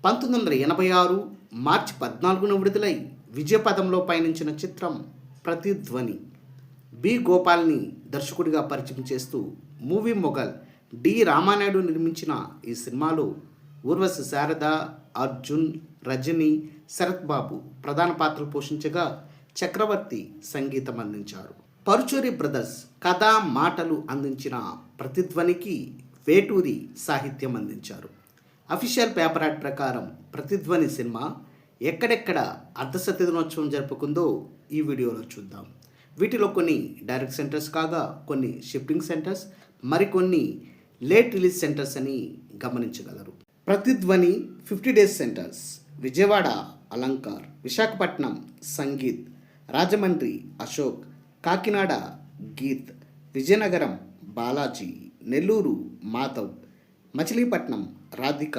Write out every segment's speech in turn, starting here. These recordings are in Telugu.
1986 మార్చి 14న విడుదలై విజయపథంలో పయనించిన చిత్రం ప్రతిధ్వని. బి గోపాల్ని దర్శకుడిగా పరిచయం చేస్తూ మూవీ మొఘల్ డి రామానాయుడు నిర్మించిన ఈ సినిమాలో ఊర్వశి శారద, అర్జున్, రజని, శరత్ బాబు ప్రధాన పాత్రలు పోషించగా చక్రవర్తి సంగీతం అందించారు. పరుచూరి బ్రదర్స్ కథ మాటలు అందించిన ప్రతిధ్వనికి వేటూరి సాహిత్యం అందించారు. అఫీషియల్ పేపర్ యాడ్ ప్రకారం ప్రతిధ్వని సినిమా ఎక్కడెక్కడ అర్ధశత దినోత్సవం జరుపుకుందో ఈ వీడియోలో చూద్దాం. వీటిలో కొన్ని డైరెక్ట్ సెంటర్స్ కాగా కొన్ని షిఫ్టింగ్ సెంటర్స్, మరికొన్ని లేట్ రిలీజ్ సెంటర్స్ అని గమనించగలరు. Prathidhwani 50 days centers: Vijayawada Alankar, Visakhapatnam Sangeet, Rajahmundry Ashok, Kakinada Geet, Vizianagaram Balaji, Nellore Madhav, Machilipatnam Radhika,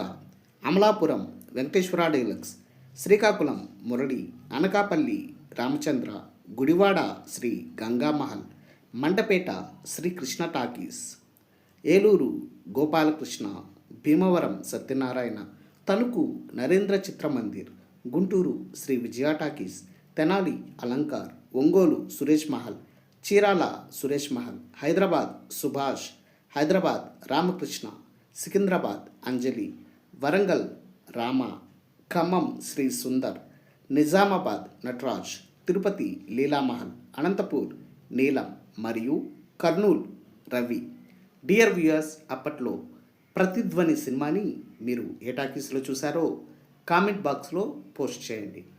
Amalapuram Venkateswara deluxe, Srikakulam Murali, Anakapalle Ramachandra, Gudivada Sri Gangamahal, Mandapeta Srikrishna talkies, Eluru Gopalakrishna, Bhimavaram Satyanarayana, Tanuku Narendra Chitramandir, Guntur Sri Vijaya talkies, Tenali Alankar, Ongole Suresh Mahal, Chirala Suresh Mahal, Hyderabad Subhash, Hyderabad Ramakrishna, Secunderabad Anjali, Warangal Rama, Khammam Shri Sundar, Nizamabad Nataraj, Tirupati Leela Mahal, Anantapur నీలం మరియు కర్నూలు రవి. డియర్ వ్యూయర్స్, అప్పట్లో ప్రతిధ్వని సినిమాని మీరు ఏ టాకీస్లో చూసారో కామెంట్ బాక్స్లో పోస్ట్ చేయండి.